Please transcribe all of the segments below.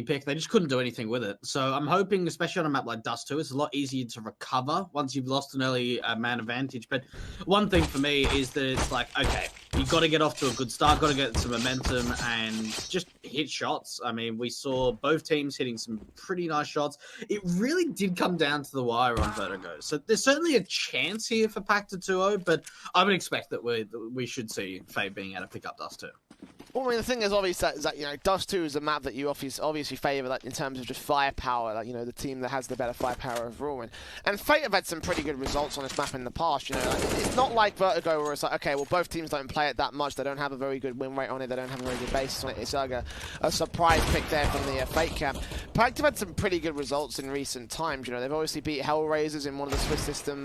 pick. They just couldn't do anything with it. So I'm hoping, especially on a map like Dust 2, it's a lot easier to recover once you've lost an early man advantage. But one thing for me is that it's like, okay, you got to get off to a good start, got to get some momentum and just hit shots. I mean, we saw both teams hitting some pretty nice shots. It really did come down to the wire on Vertigo. So there's certainly a chance here for PACT to 2-0, but I would expect that we should see Fate being able to pick up Dust 2. Well, I mean, the thing is, obviously, that you know, Dust 2 is a map that you obviously favour, like, in terms of just firepower, like, you know, the team that has the better firepower overall. And Fate have had some pretty good results on this map in the past, you know. Like, it's not like Vertigo where it's like, okay, well, both teams don't play it that much, they don't have a very good win rate on it, they don't have a very good basis on it. It's like a surprise pick there from the Fate camp. PACT have had some pretty good results in recent times, you know. They've obviously beat Hellraisers in one of the Swiss system,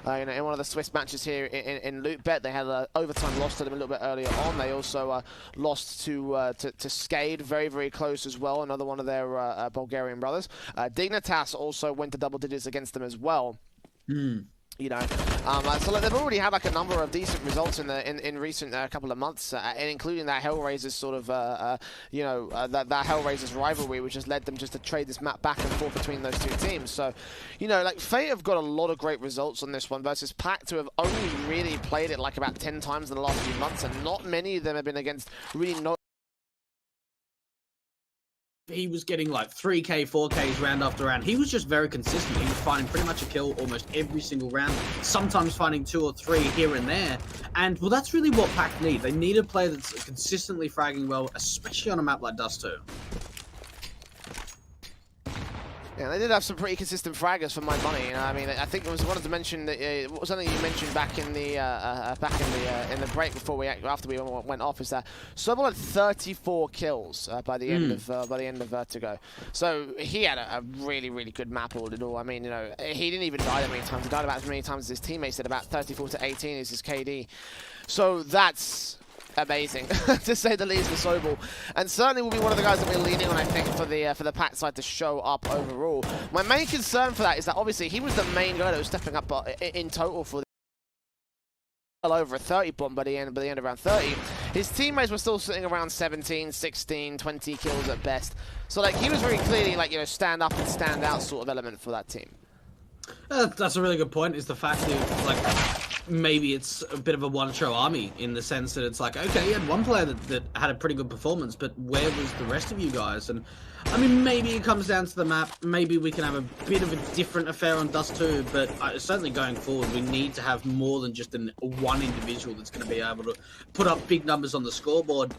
you know, in one of the Swiss matches here in LOOTBET. They had an overtime loss to them a little bit earlier on. They also lost to Skade, very, very close as well, another one of their Bulgarian brothers. Dignitas also went to double digits against them as well. You know, so like, they've already had like a number of decent results in recent couple of months, and including that Hellraisers sort of, you know, that Hellraisers rivalry, which has led them just to trade this map back and forth between those two teams. So, you know, like Fate have got a lot of great results on this one versus PACT, who have only really played it like about 10 times in the last few months, and not many of them have been against really he was getting like 3K, 4Ks round after round. He was just very consistent. He was finding pretty much a kill almost every single round, sometimes finding 2 or 3 here and there. And, well, that's really what PACT need. They need a player that's consistently fragging well, especially on a map like Dust 2. Yeah, they did have some pretty consistent fraggers for my money. You know, I mean, I think it was wanted to mention that something you mentioned back in the break before after we went off, is that Sobel had 34 kills by the end of Vertigo. So he had a really, really good map all in all. I mean, you know, he didn't even die that many times. He died about as many times as his teammates did. About 34 to 18 is his KD. So that's amazing, to say the least, for Sobel. And certainly will be one of the guys that we're leaning on, I think, for the PACT side to show up overall. My main concern for that is that obviously he was the main guy that was stepping up in total for well over a 30 bomb by the end of round 30. His teammates were still sitting around 17, 16, 20 kills at best. So like he was very clearly like, you know, stand up and stand out sort of element for that team. That's a really good point, is the fact that, like, maybe it's a bit of a one-show army in the sense that it's like, okay, you had one player that had a pretty good performance, but where was the rest of you guys? And, I mean, maybe it comes down to the map. Maybe we can have a bit of a different affair on Dust 2, but certainly going forward, we need to have more than just one individual that's going to be able to put up big numbers on the scoreboard.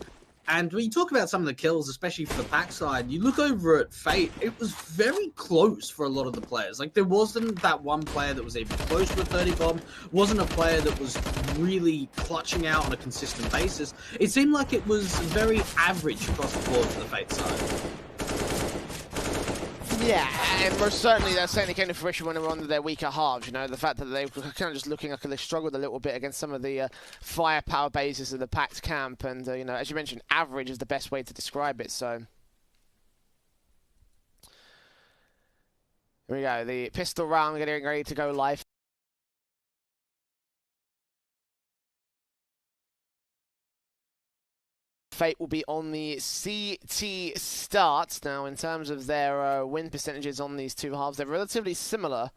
And when you talk about some of the kills, especially for the PACT side, you look over at Fate, it was very close for a lot of the players. Like, there wasn't that one player that was even close to a 30 bomb, wasn't a player that was really clutching out on a consistent basis. It seemed like it was very average across the board for the Fate side. Yeah, and most certainly that certainly came to fruition when they were on their weaker halves. You know, the fact that they were kind of just looking like they struggled a little bit against some of the firepower bases of the PACT camp, and you know, as you mentioned, average is the best way to describe it. So here we go, the pistol round getting ready to go live. Fate will be on the CT start. Now, in terms of their win percentages on these two halves, they're relatively similar.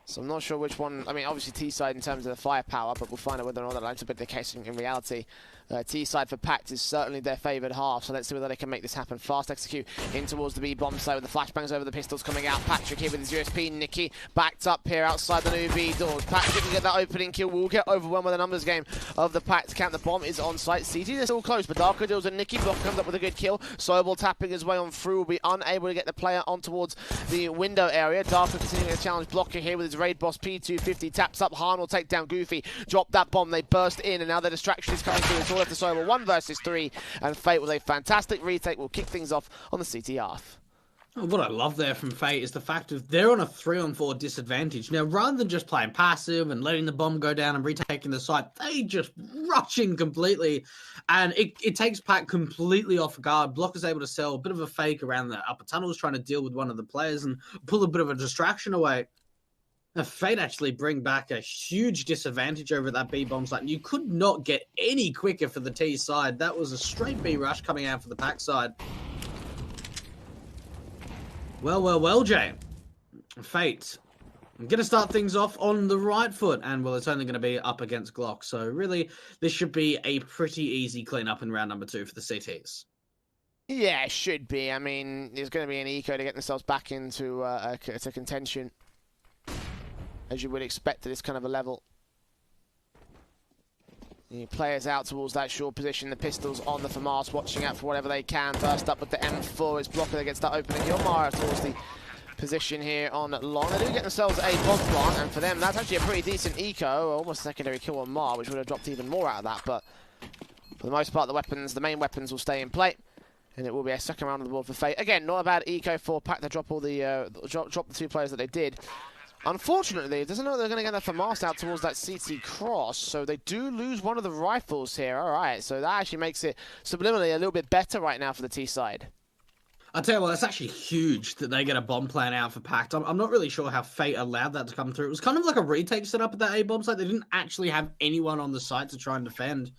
So I'm not sure which one. I mean, obviously T-side in terms of the firepower, but we'll find out whether or not that's a bit the case in reality. T-side for PACT is certainly their favoured half, so let's see whether they can make this happen. Fast execute in towards the B-bomb side with the flashbangs over the pistols coming out. Patrick here with his USP. Nicky backed up here outside the new B doors. Patrick can get that opening kill. Will get overwhelmed with the numbers game of the PACT camp. The bomb is on site. CT, they're still close, but Darko deals and Nicky Block comes up with a good kill. Sobel tapping his way on through, will be unable to get the player on towards the window area. Darko continuing to challenge Blocker here with his raid boss P250. Taps up, Han will take down Goofy. Drop that bomb, they burst in, and now the distraction is coming through. It's all left to Sobel. 1 versus 3, and Fate with a fantastic retake will kick things off on the CT half. What I love there from Fate is the fact that they're on a 3-on-4 disadvantage. Now, rather than just playing passive and letting the bomb go down and retaking the site, they just rush in completely, and it takes PACT completely off guard. Blocker's able to sell a bit of a fake around the upper tunnels, trying to deal with one of the players and pull a bit of a distraction away. Now, Fate actually bring back a huge disadvantage over that B-bomb site. You could not get any quicker for the T side. That was a straight B rush coming out for the PACT side. Well, well, well, Jay. Fate. I'm going to start things off on the right foot, and well, it's only going to be up against Glock. So really, this should be a pretty easy cleanup in round number 2 for the CTs. Yeah, it should be. I mean, there's going to be an eco to get themselves back into to contention, as you would expect at this kind of a level. The players out towards that short position, the pistols on the FAMAS, watching out for whatever they can. Burst up with the M4, it's Blocker that gets that opening. Gilmar towards the position here on long. They do get themselves a bomb plant, and for them, that's actually a pretty decent eco. Almost a secondary kill on Mar, which would have dropped even more out of that, but for the most part, the main weapons will stay in play. And it will be a second round on the board for Fate. Again, not a bad eco for PACT to drop all the drop the 2 players that they did. Unfortunately, it doesn't look like they're going to get that FAMAS out towards that CT cross, so they do lose one of the rifles here. All right, so that actually makes it subliminally a little bit better right now for the T side. I'll tell you what, that's actually huge that they get a bomb plan out for PACT. I'm not really sure how Fate allowed that to come through. It was kind of like a retake setup at that A-bomb site. They didn't actually have anyone on the site to try and defend.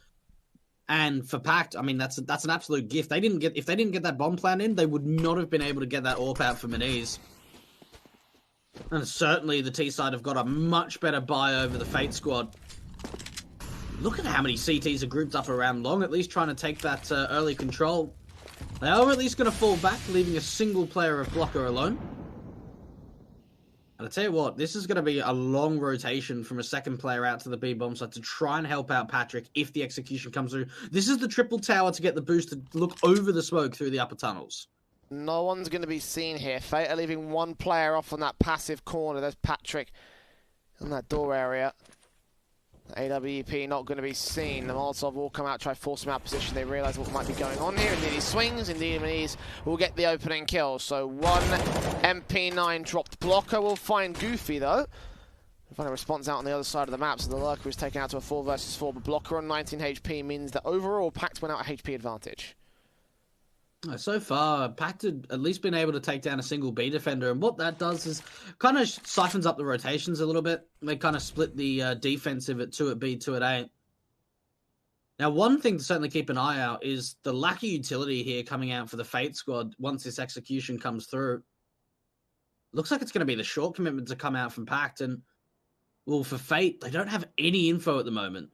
And for PACT, I mean, that's an absolute gift. If they didn't get that bomb plan in, they would not have been able to get that AWP out for Moniz. And certainly the T side have got a much better buy over the Fate squad. Look at how many CTs are grouped up around long, at least trying to take that early control. They are at least going to fall back, leaving a single player of Blocker alone. And I tell you what, this is going to be a long rotation from a second player out to the B-bomb site to try and help out Patrick if the execution comes through. This is the triple tower to get the boost to look over the smoke through the upper tunnels. No one's going to be seen here. Fate are leaving one player off on that passive corner. There's Patrick in that door area. AWP not going to be seen. The Molotov will come out, try to force him out of position. They realise what might be going on here. Indeed, he swings. Indeed, Moniz will get the opening kill. So one MP9 dropped. Blocker will find Goofy, though. We'll find a response out on the other side of the map. So the Lurker is taken out to a 4 versus 4. But Blocker on 19 HP means that overall, PACT went out a HP advantage. So far, PACT had at least been able to take down a single B defender, and what that does is kind of siphons up the rotations a little bit. They kind of split the defensive at 2 at B, 2 at A. Now, one thing to certainly keep an eye out is the lack of utility here coming out for the Fate squad once this execution comes through. Looks like it's going to be the short commitment to come out from PACT, and, well, for Fate, they don't have any info at the moment.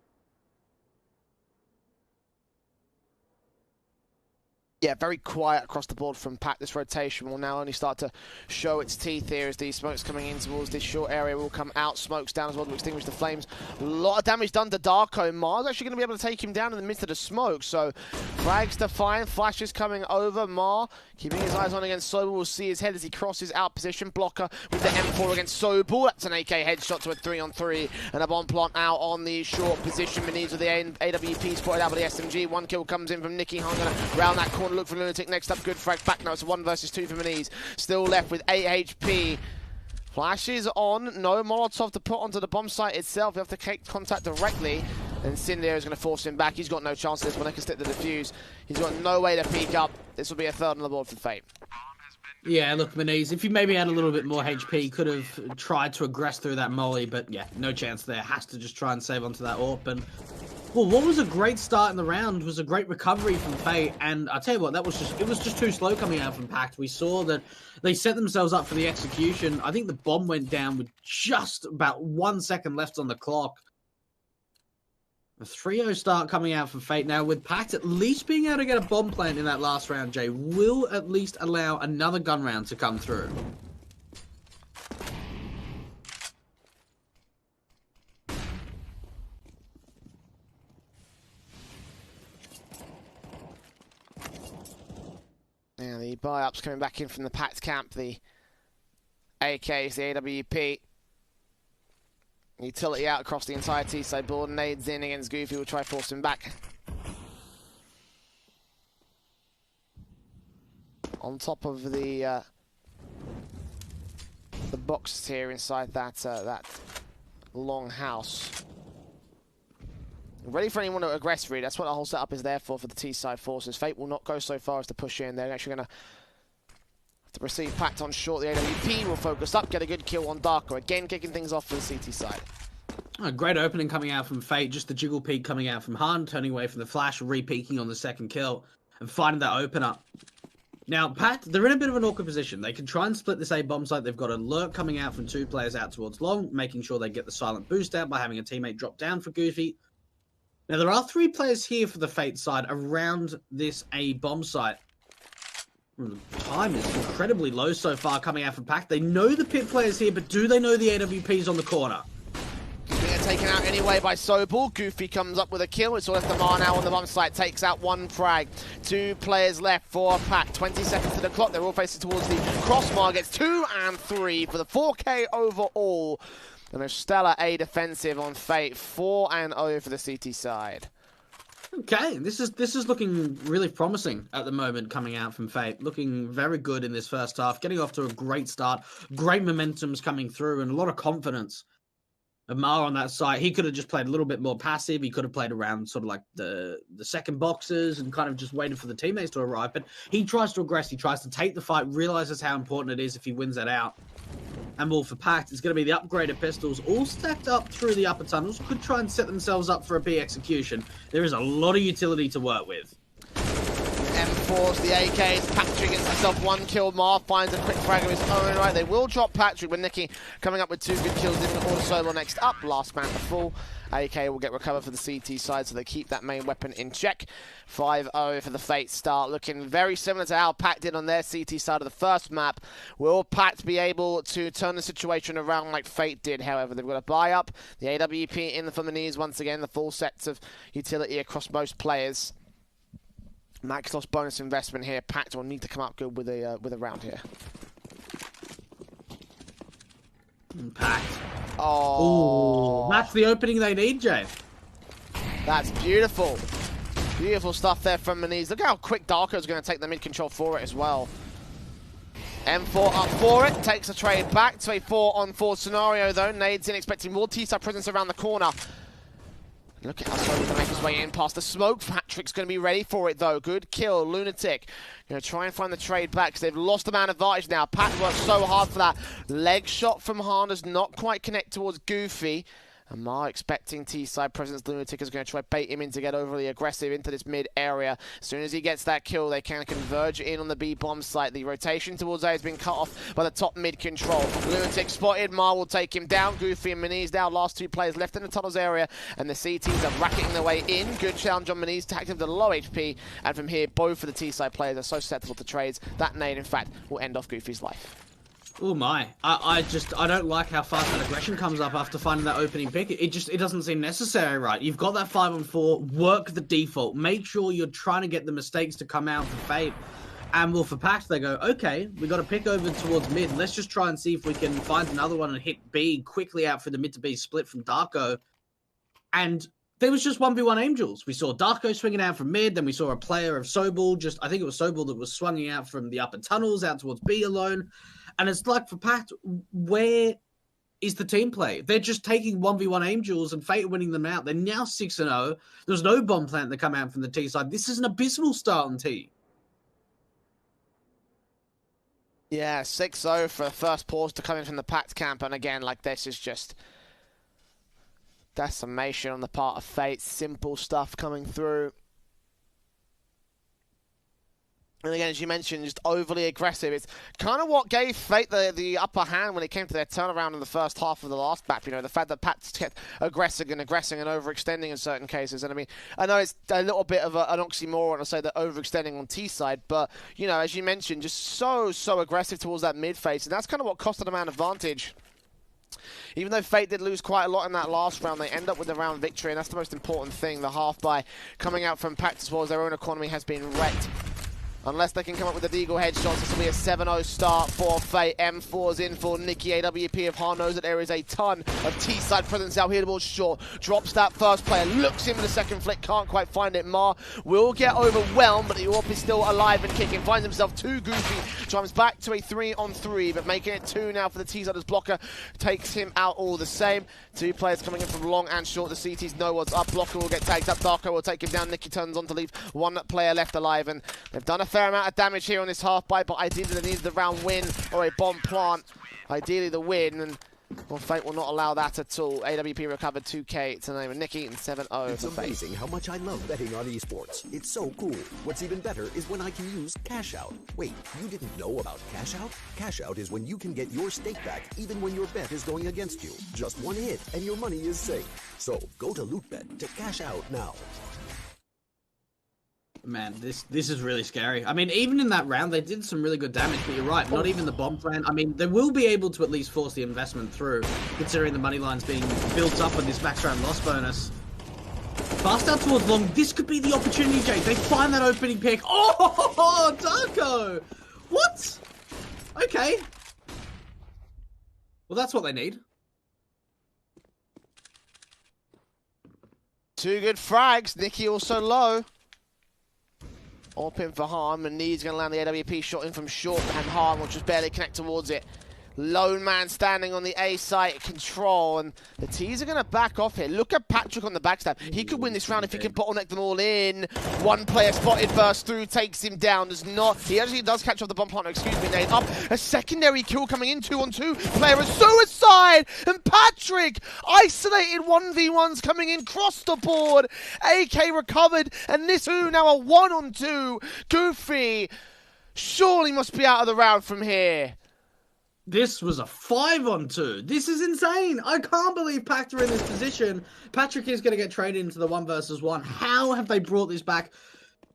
Yeah, very quiet across the board from PACT. This rotation will now only start to show its teeth here as these smokes coming in towards this short area will come out. Smokes down as well to extinguish the flames. A lot of damage done to Darko. Mar's actually going to be able to take him down in the midst of the smoke. So, frags to find. Flashes coming over. Mar keeping his eyes on against Sobel. We'll see his head as he crosses out position. Blocker with the M4 against Sobel. That's an AK headshot to a 3-on-3. And a bomb plant out on the short position. Moniz with the AWP spotted out by the SMG. One kill comes in from Nicky Hung. Round that corner. Look for Lunatic next up. Good frag back now. It's a 1 versus 2 for Moniz. Still left with 8 HP. Flashes on. No Molotov to put onto the bomb site itself. You have to take contact directly. And Cindy is going to force him back. He's got no chance of this one. They can stick the defuse. He's got no way to peek up. This will be a 3rd on the board for Fate. Yeah, look, Moniz, if you maybe had a little bit more HP, could have tried to aggress through that molly, but yeah, no chance there. Has to just try and save onto that AWP. And well, what was a great start in the round was a great recovery from Fate, and I tell you what, it was just too slow coming out from PACT. We saw that they set themselves up for the execution. I think the bomb went down with just about 1 second left on the clock. A 3-0 start coming out from Fate. Now, with PACT at least being able to get a bomb plant in that last round, Jay, will at least allow another gun round to come through. Now, the buy-ups coming back in from the PACT camp. The AKs, the AWP. Utility out across the entire T-side board. Nades in against Goofy. Will try to force him back. On top of the boxes here inside that long house. Ready for anyone to aggress, really. That's what the whole setup is there for the T-side forces. Fate will not go so far as to push in. They're actually going to have to receive PACT on short. The AWP will focus up, get a good kill on Darko. Again, kicking things off for the CT side. A great opening coming out from Fate. Just the jiggle peek coming out from Han, turning away from the flash, re-peeking on the second kill, and finding that opener. Now, PACT, they're in a bit of an awkward position. They can try and split this A bomb site. They've got an alert coming out from 2 players out towards long, making sure they get the silent boost out by having a teammate drop down for Goofy. Now, there are 3 players here for the Fate side around this A bomb site. Time is incredibly low so far coming out from PACT. They know the pit players here, but do they know the AWPs on the corner? Being taken out anyway by Sobel. Goofy comes up with a kill. It's all left the Mar now on the bomb site. Takes out 1 frag. 2 players left for PACT. 20 seconds to the clock. They're all facing towards the crossbar. Gets 2 and 3 for the 4K overall. And a stellar A defensive on Fate. 4-0 for the CT side. Okay, this is looking really promising at the moment coming out from Fate. Looking very good in this first half. Getting off to a great start. Great momentum's coming through and a lot of confidence. Amar on that side, he could have just played a little bit more passive. He could have played around sort of like the second boxes and kind of just waited for the teammates to arrive. But he tries to aggress. He tries to take the fight, realizes how important it is if he wins that out. And well, for PACT, it's going to be the upgraded pistols all stacked up through the upper tunnels. Could try and set themselves up for a B execution. There is a lot of utility to work with. M4s, the AKs, Patrick gets himself 1 kill. Mar finds a quick frag of his own right. They will drop Patrick, but Nicky coming up with 2 good kills in the solo next up. Last man to fall. AK will get recovered for the CT side, so they keep that main weapon in check. 5-0 for the Fate start, looking very similar to how PACT did on their CT side of the first map. Will PACT be able to turn the situation around like Fate did? However, they've got to buy up the AWP in from the knees once again, the full sets of utility across most players. Max lost bonus investment here. PACT will need to come up good with a round here. PACT. Oh, ooh, that's the opening they need, Jay. That's beautiful. Beautiful stuff there from Maniz. Look how quick Darko's going to take the mid control for it as well. M4 up for it. Takes a trade back to a 4-on-4 scenario though. Nades in, expecting more T-side presence around the corner. Look at how slowly he can make his way in past the smoke. Patrick's going to be ready for it, though. Good kill. Lunatic going to try and find the trade back because they've lost the man advantage now. Pat worked so hard for that. Leg shot from Han does not quite connect towards Goofy. Amar expecting T-side presence. Lunatic is going to try to bait him in to get overly aggressive into this mid area. As soon as he gets that kill, they can converge in on the B bomb site. The rotation towards A has been cut off by the top mid control. Lunatic spotted. Mar will take him down. Goofy and Maniz down. Last 2 players left in the tunnels area, and the CTs are racketing their way in. Good challenge on Maniz. Tactic the low HP, and from here, both of the T-side players are so susceptible to trades. That nade, in fact, will end off Goofy's life. Oh my, I don't like how fast that aggression comes up after finding that opening pick. It doesn't seem necessary, right? You've got that 5-on-4, work the default, make sure you're trying to get the mistakes to come out for Fate. And well, for PACT, they go, okay, we got to pick over towards mid. Let's just try and see if we can find another one and hit B quickly out for the mid to B split from Darko. And there was just 1v1 Angels. We saw Darko swinging out from mid, then we saw a player of Sobel, I think it was Sobel that was swinging out from the upper tunnels out towards B alone. And it's like for PACT, where is the team play? They're just taking 1v1 Angels and Fate winning them out. They're now 6-0. There's no bomb plant that come out from the T side. This is an abysmal start on T. Yeah, 6-0 for the first pause to come in from the PACT camp. And again, like this is just decimation on the part of Fate. Simple stuff coming through. And again, as you mentioned, just overly aggressive. It's kind of what gave Fate the upper hand when it came to their turnaround in the first half of the last map. You know, the fact that PACT kept aggressing and overextending in certain cases. And I mean, I know it's a little bit of an oxymoron to say that overextending on T side, but, you know, as you mentioned, just so aggressive towards that mid phase. And that's kind of what costed them an advantage. Even though Fate did lose quite a lot in that last round, they end up with a round victory, and that's the most important thing. The half by coming out from PACT as well as their own economy has been wrecked. Unless they can come up with the Deagle headshots, this will be a 7-0 start for Fate. M4's in for Nicky. AWP of Han knows that there is a ton of T-side presence out here towards short. Drops that first player, looks in for the second flick, can't quite find it. Mar will get overwhelmed, but the AWP is still alive and kicking. Finds himself too goofy. Drives back to a 3-on-3, but making it 2 now for the T-side as Blocker takes him out all the same. 2 players coming in from long and short. The CTs know what's up. Blocker will get tagged up. Darko will take him down. Nicky turns on to leave 1 player left alive, and they've done a fair amount of damage here on this half bite, but ideally they needed the round win or a bomb plant. Ideally the win, and Well, Fate will not allow that at all. AWP recovered 2K to the name of Nikki and 7-0 It's for Fate. amazing how much I love betting on esports. It's so cool. What's even better is when I can use Cash Out. Wait, you didn't know about Cash Out? Cash Out is when you can get your stake back even when your bet is going against you. Just one hit and your money is safe. So go to LOOTBET to cash out now. Man, this is really scary. I mean, even in that round, they did some really good damage, but you're right, not even the bomb plan. I mean, they will be able to at least force the investment through, considering the money line's being built up with this max round loss bonus. Fast out towards long, this could be the opportunity, Jake. They find that opening pick. Oh, Darko! What? Okay. Well, that's what they need. Two good frags. Nikki also low. Open for Harm, and Need's going to land the AWP shot in from short, and Harm will just barely connect towards it. Lone man standing on the A site, control, and the T's are going to back off here. Look at Patrick on the backstab. He could win this round if he can bottleneck them all in. One player spotted, burst through, takes him down. Does not. He actually does catch off the bomb partner. Excuse me, Nate. Up a secondary kill coming in 2-on-2. Player is suicide, and Patrick isolated 1v1s coming in across the board. AK recovered, and this now a 1-on-2. Goofy surely must be out of the round from here. This was a 5-on-2. This is insane. I can't believe PACT are in this position. Patrick is going to get traded into the 1v1. How have they brought this back?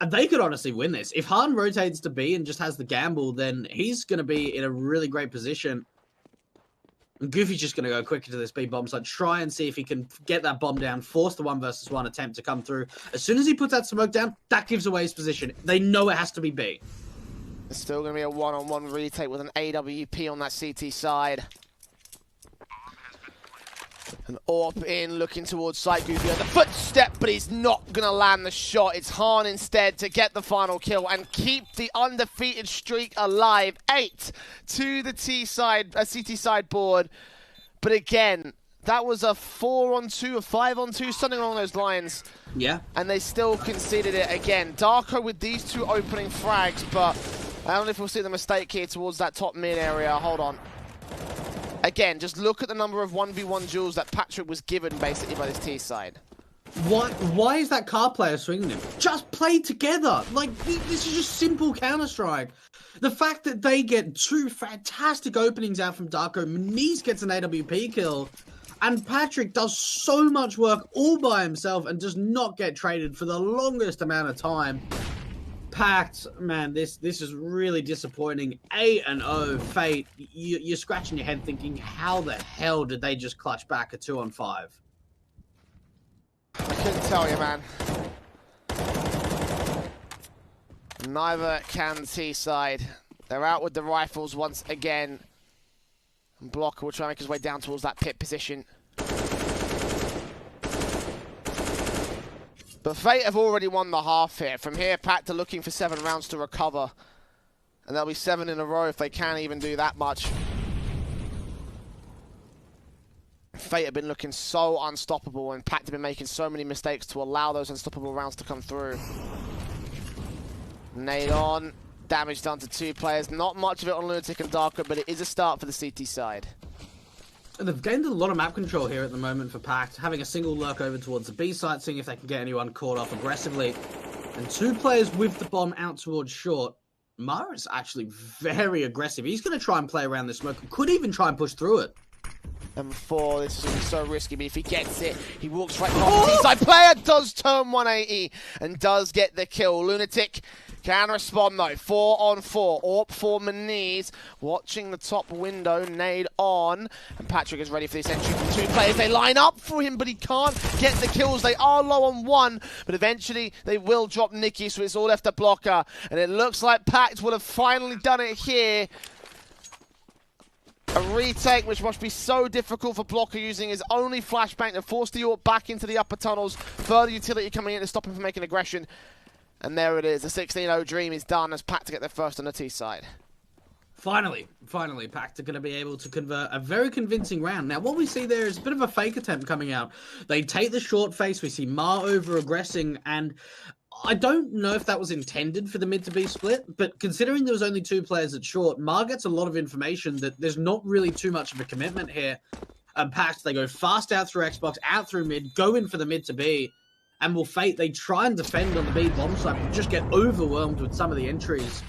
And they could honestly win this. If Harden rotates to B and just has the gamble, then he's going to be in a really great position. And Goofy's just going to go quicker to this B bomb site, try and see if he can get that bomb down, force the 1v1 attempt to come through. As soon as he puts that smoke down, that gives away his position. They know it has to be B. It's still going to be a 1-on-1 retake with an AWP on that CT side. An AWP in, looking towards site. Goofy on the footstep, but he's not going to land the shot. It's Hahn instead to get the final kill and keep the undefeated streak alive. 8 to the CT side board. But again, that was a 4-on-2, a 5-on-2, something along those lines. Yeah. And they still conceded it again. Darko with these two opening frags, but I don't know if we'll see the mistake here towards that top mid area. Hold on. Again, just look at the number of 1v1 duels that Patrick was given basically by this T side. Why is that car player swinging him? Just play together. Like, this is just simple Counter-Strike. The fact that they get two fantastic openings out from Darko, Maniz gets an AWP kill, and Patrick does so much work all by himself and does not get traded for the longest amount of time. PACT, man, this is really disappointing. 8-0, Fate. You're scratching your head thinking, how the hell did they just clutch back a 2-on-5? I couldn't tell you, man. Neither can T-side. They're out with the rifles once again. And Blocker will try and make his way down towards that pit position. But Fate have already won the half here. From here, PACT are looking for 7 rounds to recover. And there'll be 7 in a row if they can even do that much. Fate have been looking so unstoppable, and PACT have been making so many mistakes to allow those unstoppable rounds to come through. Nade on. Damage done to 2 players. Not much of it on Lunatic and Darko, but it is a start for the CT side. They've gained a lot of map control here at the moment for PACT, having a single lurk over towards the B site, seeing if they can get anyone caught off aggressively. And 2 players with the bomb out towards short. Mara's actually very aggressive. He's going to try and play around this smoke. Could even try and push through it. And 4, this is going to be so risky, but if he gets it, he walks right past the side. Player does turn 180 and does get the kill. Lunatic can respond though. 4-on-4. AWP for Maniz. Watching the top window. Nade on. And Patrick is ready for this entry from 2 players. They line up for him, but he can't get the kills. They are low on 1, but eventually they will drop Nikki, so it's all left to Blocker. And it looks like PACT will have finally done it here. A retake which must be so difficult for Blocker, using his only flashbang to force the AWP back into the upper tunnels. Further utility coming in to stop him from making aggression. And there it is. The 16-0 dream is done as PACT to get their first on the T side. Finally, PACT are going to be able to convert a very convincing round. Now, what we see there is a bit of a fake attempt coming out. They take the short face. We see Mar over-aggressing, and I don't know if that was intended for the mid to B split, but considering there was only 2 players at short, Mar gets a lot of information that there's not really too much of a commitment here. And PACT, they go fast out through Xbox, out through mid, go in for the mid to B, and will Fate, they try and defend on the B bomb site, but just get overwhelmed with some of the entries.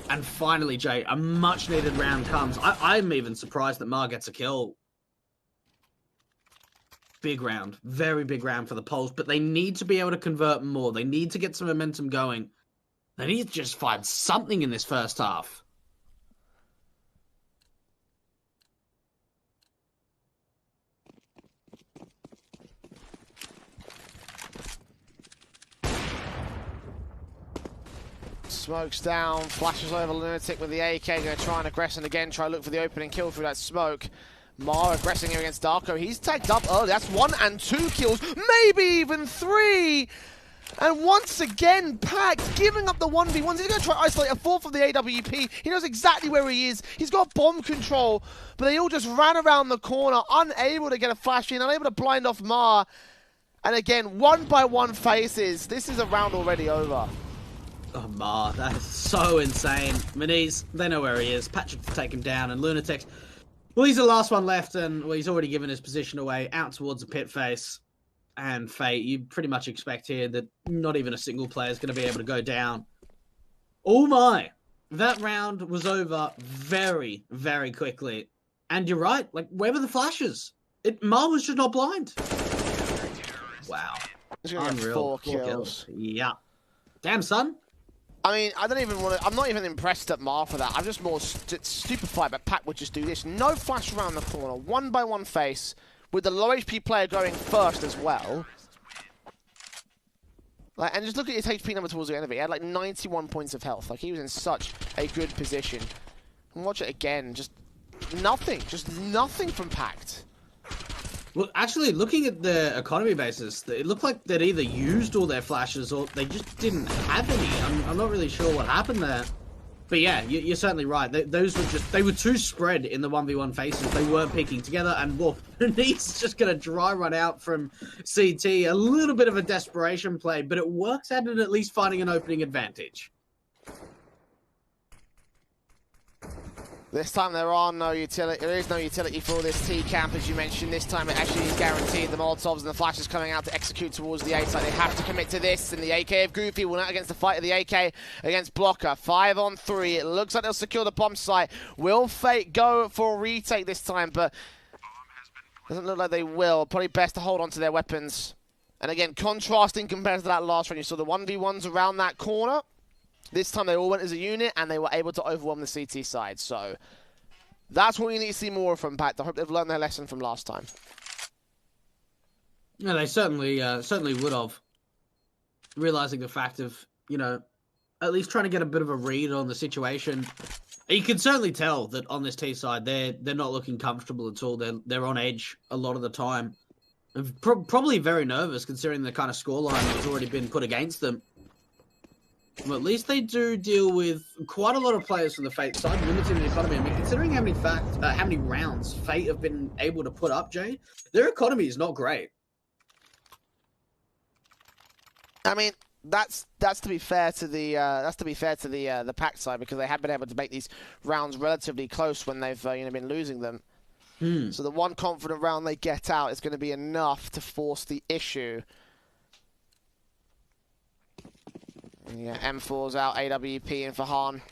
And finally, Jay, a much-needed round comes. I'm even surprised that Mar gets a kill. Big round. Very big round for the Poles, but they need to be able to convert more. They need to get some momentum going. They need to just find something in this first half. Smokes down, flashes over Lunatic with the AK, going to try and aggress and again try to look for the opening kill through that smoke. Mar aggressing here against Darko. He's tagged up early. That's 1 and 2 kills, maybe even 3. And once again, PACT giving up the 1v1s. He's going to try to isolate a 4th of the AWP. He knows exactly where he is. He's got bomb control, but they all just ran around the corner, unable to get a flash in, unable to blind off Mar. And again, 1-by-1 faces. This is a round already over. Oh, Mar, that is so insane. Maniz, they know where he is. Patrick to take him down, and Lunatic, well, he's the last one left, and well, he's already given his position away out towards the pit face. And Fate, you pretty much expect here that not even a single player is going to be able to go down. Oh my, that round was over very, very quickly. And you're right, like, where were the flashes? Mar was just not blind. Wow. Unreal. 4 kills. Yeah. Damn, son. I mean, I don't even want to. I'm not even impressed at Mar for that. I'm just more stupefied that PACT would just do this. No flash around the corner, 1-by-1 face, with the low HP player going first as well. Like, and just look at his HP number towards the end of it. He had like 91 points of health. Like, he was in such a good position. And watch it again. Just nothing from PACT. Well, actually, looking at the economy basis, it looked like they'd either used all their flashes or they just didn't have any. I'm not really sure what happened there. But yeah, you're certainly right. They were too spread in the 1v1 faces. They weren't picking together, and Wolf, he's just going to dry run out from CT. A little bit of a desperation play, but it works out at least finding an opening advantage. This time there is no utility for this T camp, as you mentioned. This time it actually is guaranteed. The Molotovs and the flashes coming out to execute towards the A side. They have to commit to this, and the AK of Goofy will not against the fight of the AK against Blocker. 5 on 3. It looks like they'll secure the bomb site. Will Fate go for a retake this time? But doesn't look like they will. Probably best to hold on to their weapons. And again, contrasting compared to that last round, you saw the 1v1s around that corner. This time they all went as a unit, and they were able to overwhelm the CT side. So that's what we need to see more from PACT. I hope they've learned their lesson from last time. Yeah, they certainly would have. Realizing the fact of, you know, at least trying to get a bit of a read on the situation. You can certainly tell that on this T side, they're not looking comfortable at all. They're on edge a lot of the time. Probably very nervous considering the kind of scoreline that's already been put against them. Well, at least they do deal with quite a lot of players from the Fate side, limiting the economy. I mean, considering how many rounds Fate have been able to put up, Jay, their economy is not great. I mean, that's to be fair to the PACT side, because they have been able to make these rounds relatively close when they've been losing them. So the one confident round they get out is going to be enough to force the issue. Yeah, M4's out, AWP in for Han.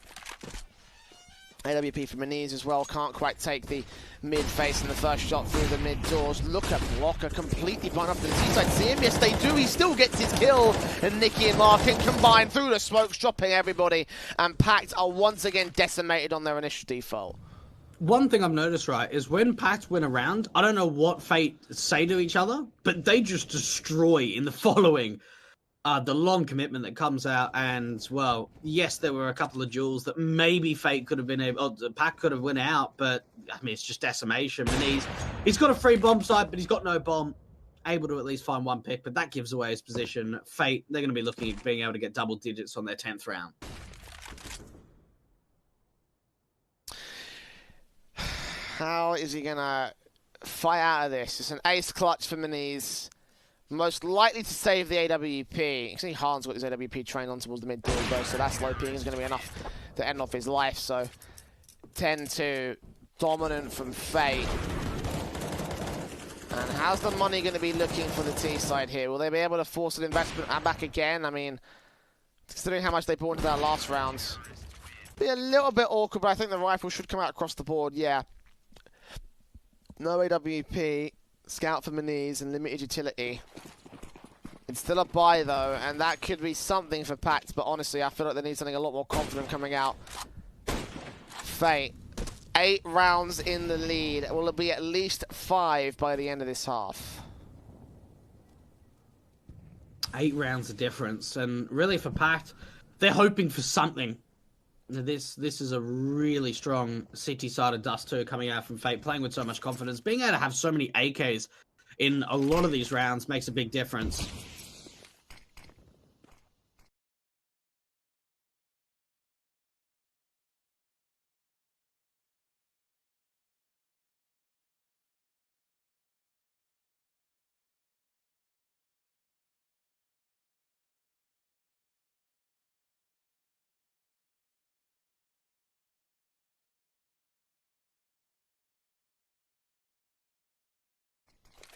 AWP for Maniz as well, can't quite take the mid face and the first shot through the mid doors. Look at Blocker, completely blind up to the T-side. See him? Yes, they do. He still gets his kill. And Nicky and Mark can combine through the smokes, dropping everybody. And PACT are once again decimated on their initial default. One thing I've noticed, right, is when PACT win a round, I don't know what Fate say to each other, but they just destroy in the following. The long commitment that comes out, and, well, yes, there were a couple of duels that maybe Fate could have been able, PACT could have win out, but, I mean, it's just decimation. And he's got a free bomb site, but he's got no bomb. Able to at least find one pick, but that gives away his position. Fate, they're going to be looking at being able to get double digits on their 10th round. How is he going to fight out of this? It's an ace clutch for Maniz. Most likely to save the AWP. You can see Han's got his AWP trained on towards the mid door though, so that slow ping is going to be enough to end off his life. So 10-2, dominant from Fate. And how's the money going to be looking for the T side here? Will they be able to force an investment back again? I mean, considering how much they bought into that last round, be a little bit awkward, but I think the rifle should come out across the board, yeah. No AWP, scout for Maniz, and limited utility. It's still a buy though, and that could be something for PACT, but honestly, I feel like they need something a lot more confident coming out. Fate, 8 rounds in the lead. Will it be at least 5 by the end of this half? 8 rounds of difference, and really for PACT, they're hoping for something. This is a really strong CT side of Dust 2 coming out from Fate, playing with so much confidence. Being able to have so many AKs in a lot of these rounds makes a big difference.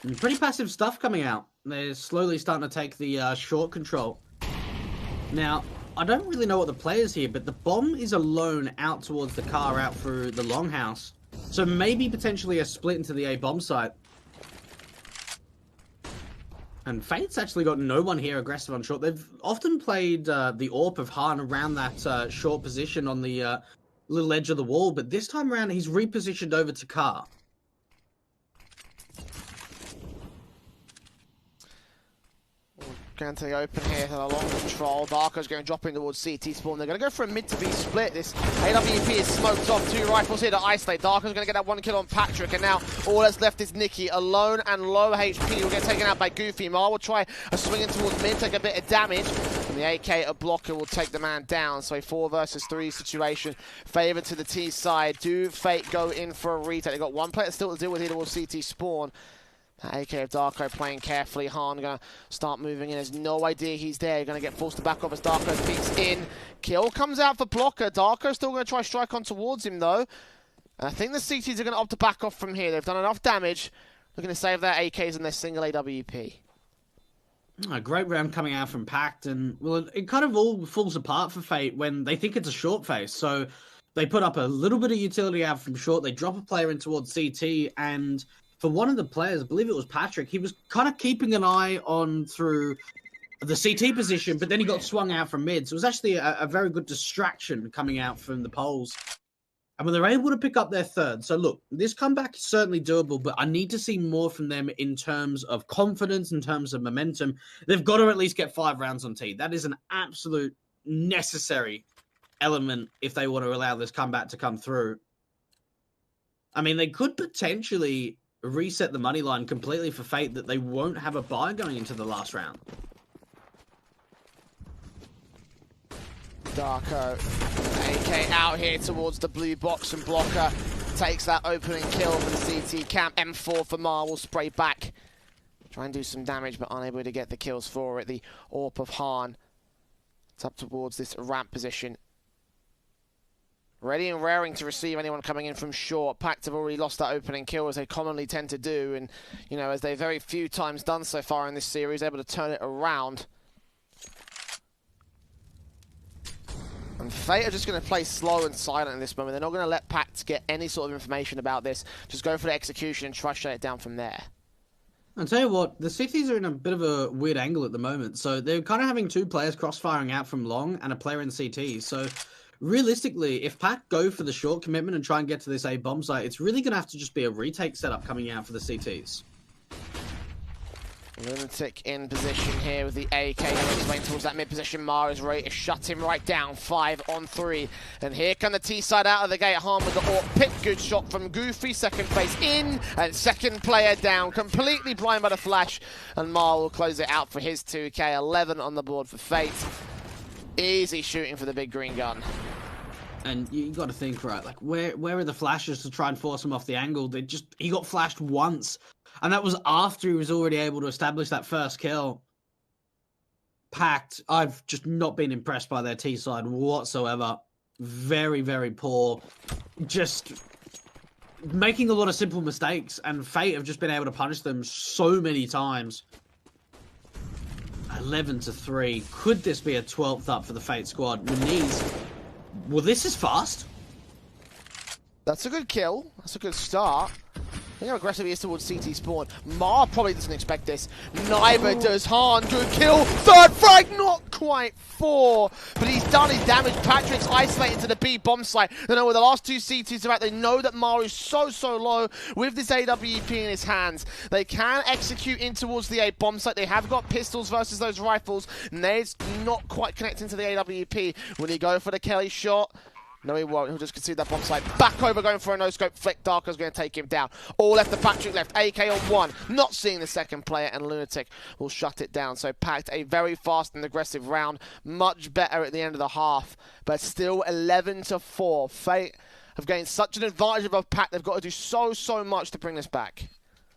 And pretty passive stuff coming out. They're slowly starting to take the short control. Now, I don't really know what the play is here, but the bomb is alone out towards the car out through the longhouse. So maybe potentially a split into the A bomb site. And Fate's actually got no one here aggressive on short. They've often played the AWP of Han around that short position on the little edge of the wall, but this time around he's repositioned over to car. Going to the open here, a long control. Darko's going to drop in towards CT spawn. They're going to go for a mid to B split. This AWP is smoked off. 2 rifles here to isolate. Darko's going to get that 1 kill on Patrick, and now all that's left is Nikki alone and low HP. Will get taken out by Goofy. Mar will try a swing in towards mid, take a bit of damage. And the AK, a blocker, will take the man down. So a 4 versus 3 situation. Favored to the T side. Do Fate go in for a retake? They've got 1 player still to deal with here towards CT spawn. AK of Darko playing carefully. Han going to start moving in. There's no idea he's there. Going to get forced to back off as Darko peeks in. Kill comes out for blocker. Darko's still going to try strike on towards him though. And I think the CTs are going to opt to back off from here. They've done enough damage. They're going to save their AKs and their single AWP. A great round coming out from PACT, and well, it kind of all falls apart for Fate when they think it's a short face. So they put up a little bit of utility out from short. They drop a player in towards CT, and for one of the players, I believe it was Patrick, he was kind of keeping an eye on through the CT position, but then he got swung out from mid. So it was actually a very good distraction coming out from the poles. And when they're able to pick up their third. So look, this comeback is certainly doable, but I need to see more from them in terms of confidence, in terms of momentum. They've got to at least get 5 rounds on T. That is an absolute necessary element if they want to allow this comeback to come through. I mean, they could potentially reset the money line completely for Fate that they won't have a buy going into the last round. Darko, AK out here towards the blue box, and blocker takes that opening kill for the CT camp. M4 for Mar will spray back. Try and do some damage, but unable to get the kills for it. The AWP of Han. It's up towards this ramp position. Ready and raring to receive anyone coming in from short. PACT have already lost that opening kill, as they commonly tend to do, and you know, as they very few times done so far in this series, able to turn it around. And Fate are just going to play slow and silent in this moment. They're not going to let PACT get any sort of information about this. Just go for the execution and try to shut it down from there. I'll tell you what, the CTs are in a bit of a weird angle at the moment. So they're kind of having 2 players cross-firing out from long and a player in CT. So realistically, if PACT go for the short commitment and try and get to this A bomb site, it's really going to have to just be a retake setup coming out for the CTs. Lunatic in position here with the AK going towards that mid position. Mar is ready to shut him right down. 5 on 3. And here come the T side out of the gate. Han with the AWP pick. Good shot from Goofy. Second face in. And second player down. Completely blind by the flash. And Mar will close it out for his 2K. 11 on the board for Fate. Easy shooting for the big green gun. And you got to think, right, like, where are the flashes to try and force him off the angle? He got flashed once And that was after he was already able to establish that first kill. PACT, I've just not been impressed by their T side whatsoever. Very, very poor. Just making a lot of simple mistakes, and Fate have just been able to punish them so many times. 11-3. Could this be a 12th up for the Fate squad? Meniz, well, this is fast. That's a good kill. That's a good start. Look how aggressive he is towards CT spawn. Mar probably doesn't expect this. Neither does Han. Good kill. Third frag, not quite 4. But he's done his damage. Patrick's isolated to the B bomb site. They know where the last 2 CTs are at. They know that Mar is so low with this AWP in his hands. They can execute in towards the A bomb site. They have got pistols versus those rifles. Nade's not quite connecting to the AWP. Will he go for the Kelly shot? No, he won't. He'll just concede that bomb site. Back over, going for a no-scope flick. Darker's going to take him down. All left to Patrick left. AK on 1. Not seeing the second player, and Lunatic will shut it down. So PACT, a very fast and aggressive round. Much better at the end of the half, but still 11-4. Fate have gained such an advantage above PACT. They've got to do so much to bring this back.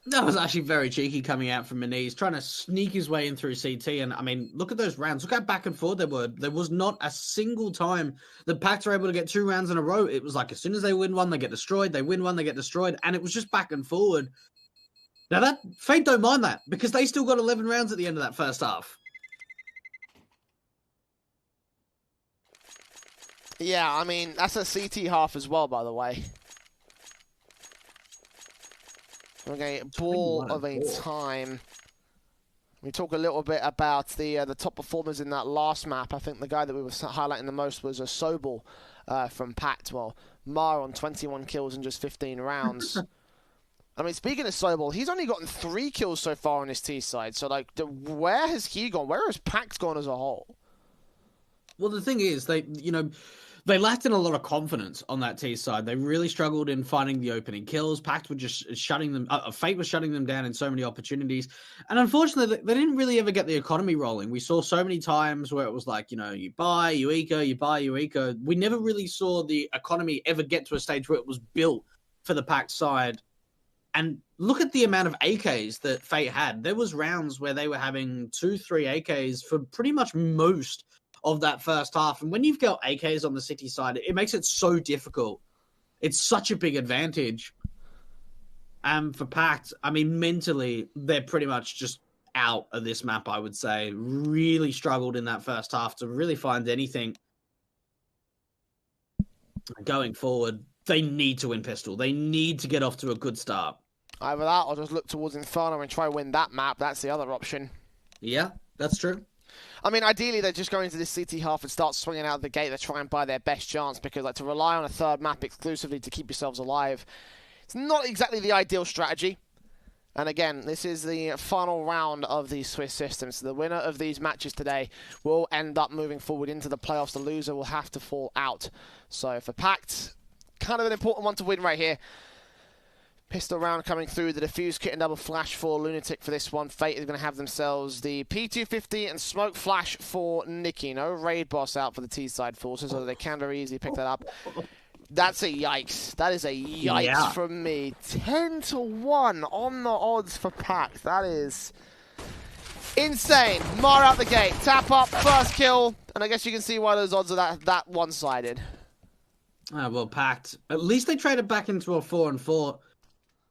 That was actually very cheeky coming out from Meniz, trying to sneak his way in through CT. And I mean, look at those rounds. Look how back and forth they were. There was not a single time the PACT were able to get 2 rounds in a row. It was like as soon as they win one, they get destroyed. They win one, they get destroyed. And it was just back and forward. Now that Fate don't mind that, because they still got 11 rounds at the end of that first half. Yeah, I mean, that's a CT half as well, by the way. Okay, ball of a time. We talk a little bit about the top performers in that last map. I think the guy that we were highlighting the most was a Sobel from PACT. Well, Mar on 21 kills in just 15 rounds. I mean, speaking of Sobel, he's only gotten 3 kills so far on his T side. So, like, where has he gone? Where has PACT gone as a whole? Well, the thing is, they lacked in a lot of confidence on that T side. They really struggled in finding the opening kills. PACT were just shutting them. Fate was shutting them down in so many opportunities, and unfortunately, they didn't really ever get the economy rolling. We saw so many times where it was like, you know, you buy, you eco, you buy, you eco. We never really saw the economy ever get to a stage where it was built for the PACT side. And look at the amount of AKs that Fate had. There was rounds where they were having 2-3 AKs for pretty much most of that first half. And when you've got AKs on the City side, it makes it so difficult. It's such a big advantage. And for PACT, I mean, mentally, they're pretty much just out of this map, I would say. Really struggled in that first half to really find anything. Going forward, they need to win Pistol. They need to get off to a good start. Either that or just look towards Inferno and try to win that map. That's the other option. Yeah, that's true. I mean, ideally, they just go into this CT half and start swinging out the gate. They try and buy their best chance, because like to rely on a third map exclusively to keep yourselves alive, it's not exactly the ideal strategy. And again, this is the final round of the Swiss system. So the winner of these matches today will end up moving forward into the playoffs. The loser will have to fall out. So for PACT, kind of an important one to win right here. Pistol round coming through, the defuse kit and double flash for Lunatic for this one. Fate is going to have themselves the P250 and smoke flash for Nikki. No raid boss out for the T-side forces, so they can very easily pick that up. That's a yikes. That is a yikes from me. 10-1 on the odds for PACT. That is insane. Mar out the gate. Tap up, first kill. And I guess you can see why those odds are that one-sided. Well, PACT. At least they traded back into a 4-4.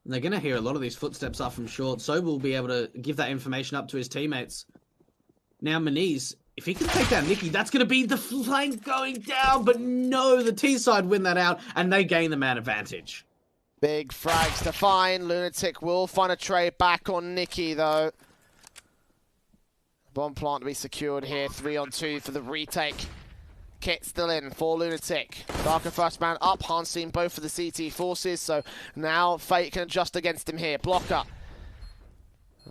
They're going to hear a lot of these footsteps up from short. So will be able to give that information up to his teammates. Now, Meniz, if he can take down Nikki, that's going to be the flank going down. But no, the T-side win that out, and they gain the man advantage. Big frags to find. Lunatic will find a trade back on Nikki, though. Bomb plant to be secured here. 3-on-2 for the retake. Kit still in for Lunatic. Darker first man up. Hans seen both for the CT forces, so now Fate can adjust against him here. Blocker.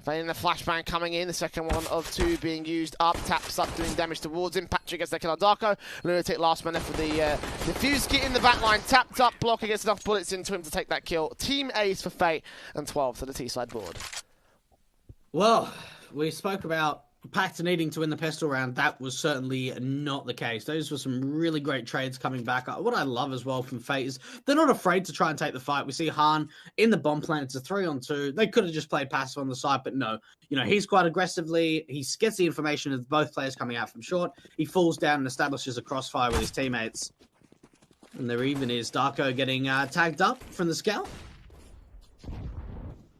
Fate in the flashbang coming in. The second one of 2 being used up. Taps up, doing damage towards him. Patrick gets the kill on Darko. Lunatic last man left for the defuse kit in the back line. Tapped up. Blocker gets enough bullets into him to take that kill. Team ace for Fate and 12 to the T-side board. Well, we spoke about PACT needing to win the pistol round, that was certainly not the case. Those were some really great trades coming back. What I love as well from Fate is they're not afraid to try and take the fight. We see Han in the bomb plant. It's a 3-on-2. They could have just played passive on the side, but no. You know, he's quite aggressively. He gets the information of both players coming out from short. He falls down and establishes a crossfire with his teammates. And there even is Darko getting tagged up from the scout.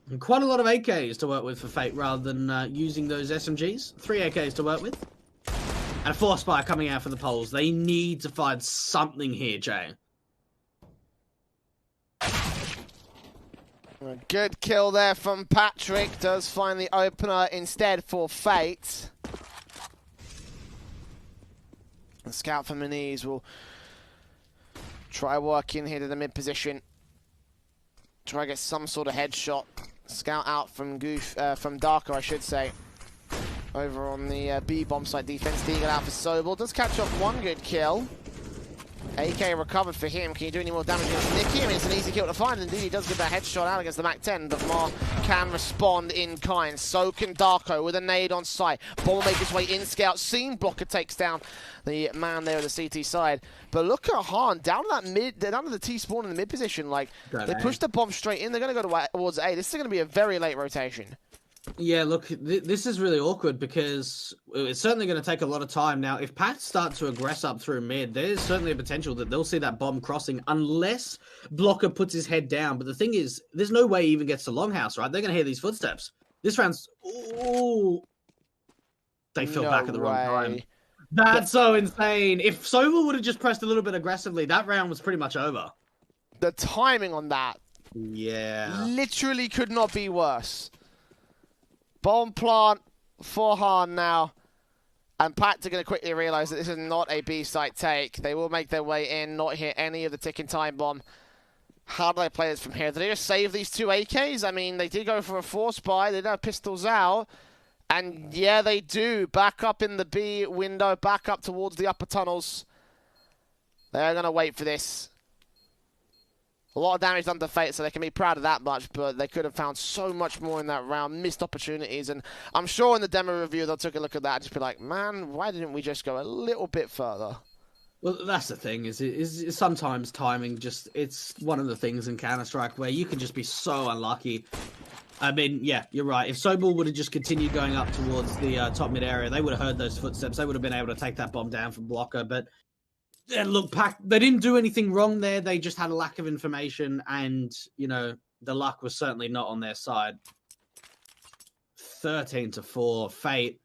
And quite a lot of AKs to work with for Fate rather than using those SMGs. 3 AKs to work with. And a 4 spy coming out for the poles. They need to find something here, Jay. A good kill there from Patrick. Does find the opener instead for Fate. The scout from Maniz will try working here to the mid position. Try to get some sort of headshot. Scout out from from Darko, I should say. Over on the B bomb site defense. Deagle out for Sobel. Does catch off 1 good kill. AK recovered for him. Can you do any more damage against Nicky? I mean, it's an easy kill to find. Indeed, he does get that headshot out against the MAC-10, but Mar can respond in kind. So can Darko with a nade on sight. Ball will make his way in. Scout seen. Blocker takes down the man there at the CT side. But look at Han down to that mid, down to the T spawn in the mid position. Like, they push the bomb straight in. They're going to go towards A. This is going to be a very late rotation. Yeah, look, this is really awkward because it's certainly going to take a lot of time. Now, if PACT start to aggress up through mid, there's certainly a potential that they'll see that bomb crossing unless Blocker puts his head down. But the thing is, there's no way he even gets to Longhouse, right? They're going to hear these footsteps. This round's... Ooh. They fell back at the wrong time. That's so insane. If Sobel would have just pressed a little bit aggressively, that round was pretty much over. The timing on that... Yeah. Literally could not be worse. Bomb plant for Han now. And PACT are going to quickly realise that this is not a B-site take. They will make their way in, not hit any of the ticking time bomb. How do they play this from here? Do they just save these 2 AKs? I mean, they did go for a 4 spy. They did have pistols out. And yeah, they do. Back up in the B window, back up towards the upper tunnels. They're going to wait for this. A lot of damage done to Fate, so they can be proud of that much, but they could have found so much more in that round, missed opportunities, and I'm sure in the demo review they'll take a look at that and just be like, man, why didn't we just go a little bit further? Well, that's the thing, is sometimes timing just, it's one of the things in Counter-Strike where you can just be so unlucky. I mean, yeah, you're right. If Sobel would have just continued going up towards the top mid area, they would have heard those footsteps. They would have been able to take that bomb down from Blocker, but... Yeah, look, PACT, they didn't do anything wrong there. They just had a lack of information, and, you know, the luck was certainly not on their side. 13-4, Fate.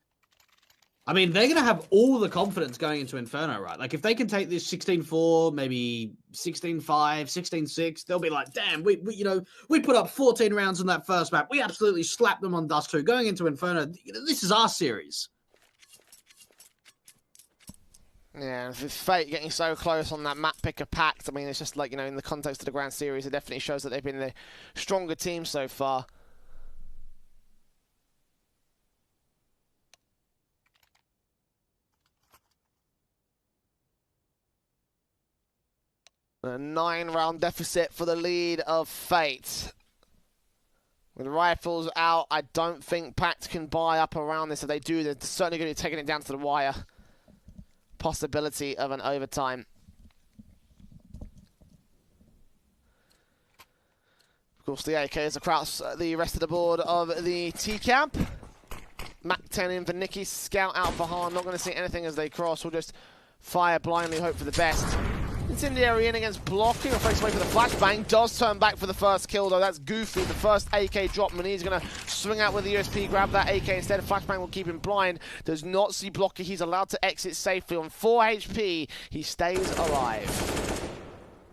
I mean, they're going to have all the confidence going into Inferno, right? Like, if they can take this 16-4, maybe 16-5, 16-6, they'll be like, damn, we put up 14 rounds on that first map. We absolutely slapped them on Dust 2. Going into Inferno, this is our series. Yeah, with Fate getting so close on that map pick of PACT, I mean, it's just like, you know, in the context of the Grand Series, it definitely shows that they've been the stronger team so far. A 9-round deficit for the lead of Fate. With rifles out, I don't think PACT can buy up around this. If they do, they're certainly going to be taking it down to the wire. Possibility of an overtime. Of course, the AK is across the rest of the board of the T-camp. MAC-10 in for Nicky, scout out for Han. Not going to see anything as they cross. We'll just fire blindly, hope for the best. Incendiary in against blocking, or fakes away for the flashbang. Does turn back for the first kill, though. That's Goofy. The first AK drop. Mani's going to swing out with the USP, grab that AK instead. Flashbang will keep him blind. Does not see Blocker. He's allowed to exit safely on 4 HP. He stays alive.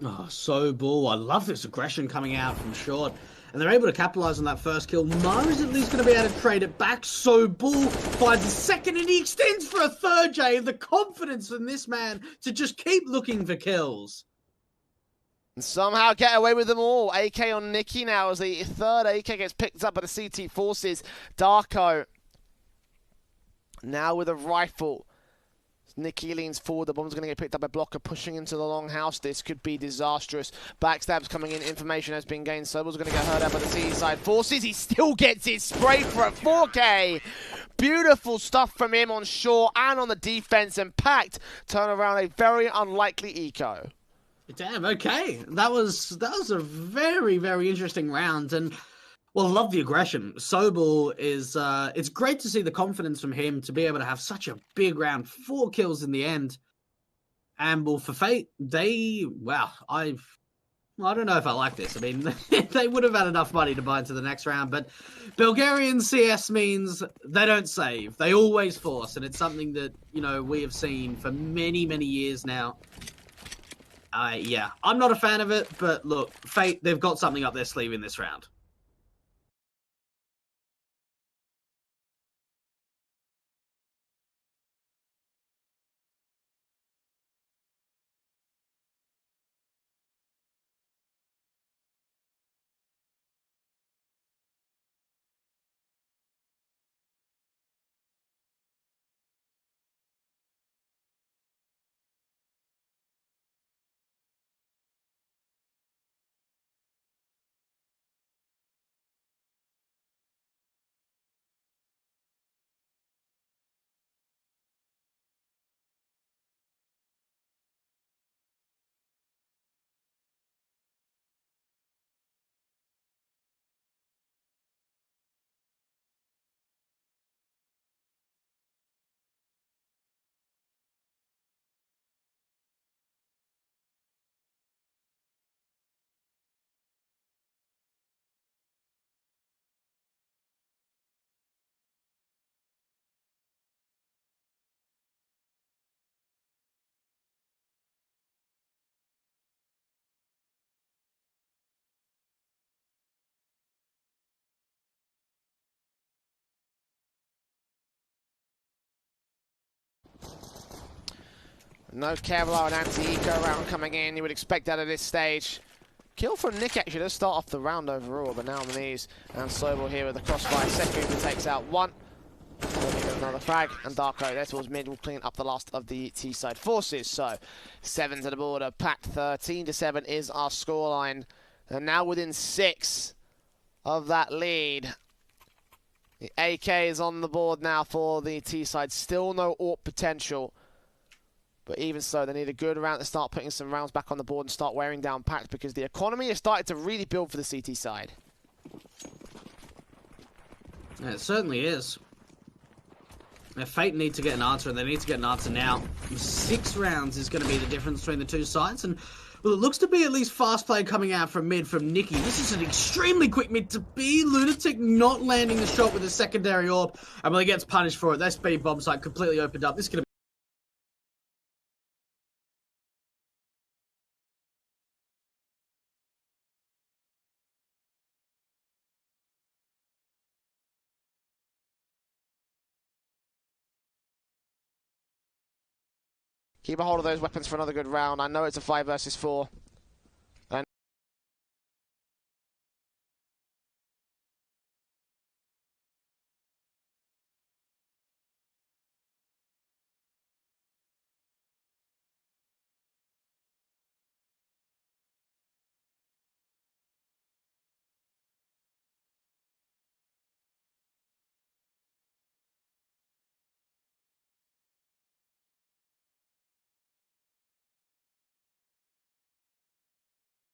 Oh, so bull. I love this aggression coming out from short. And they're able to capitalize on that first kill. Mara's at least going to be able to trade it back. So bull finds a second and he extends for a third, Jay. The confidence in this man to just keep looking for kills. And somehow get away with them all. AK on Nicky now as the third AK gets picked up by the CT forces. Darko now with a rifle. Nicky leans forward, the bomb's going to get picked up by Blocker, pushing into the long house. This could be disastrous. Backstabs coming in, information has been gained. Sobel's going to get hurt out by the CE side forces. He still gets it sprayed for a 4K. Beautiful stuff from him on shore and on the defense, and PACT turn around a very unlikely eco. Damn, okay. That was a very, very interesting round, and well, I love the aggression. Sobel is it's great to see the confidence from him to be able to have such a big round, 4 kills in the end. And well, for Fate, I don't know if I like this. I mean, they would have had enough money to buy into the next round, but Bulgarian CS means they don't save. They always force, and it's something that, you know, we have seen for many, many years now. Yeah, I'm not a fan of it, but look, Fate, they've got something up their sleeve in this round. No Kevlar and anti-eco round coming in. You would expect that at this stage. Kill from Nick actually does start off the round overall, but now on the knees. And Sobel here with the crossfire. Second takes out one. Another frag, and Darko there towards mid will clean up the last of the T-side forces. So 7 to the border. PACT 13-7 is our scoreline. And now within 6 of that lead. The AK is on the board now for the T-side. Still no AWP potential. But even so, they need a good round to start putting some rounds back on the board and start wearing down PACT, because the economy has started to really build for the CT side. Yeah, it certainly is. Fate need to get an answer, and they need to get an answer now. 6 rounds is going to be the difference between the two sides, and well, it looks to be at least fast play coming out from mid from Nikki. This is an extremely quick mid to be. Lunatic not landing the shot with a secondary AWP, and when he gets punished for it, that speed bomb site completely opened up. This is going to Keep a hold of those weapons for another good round. I know it's a 5 versus 4.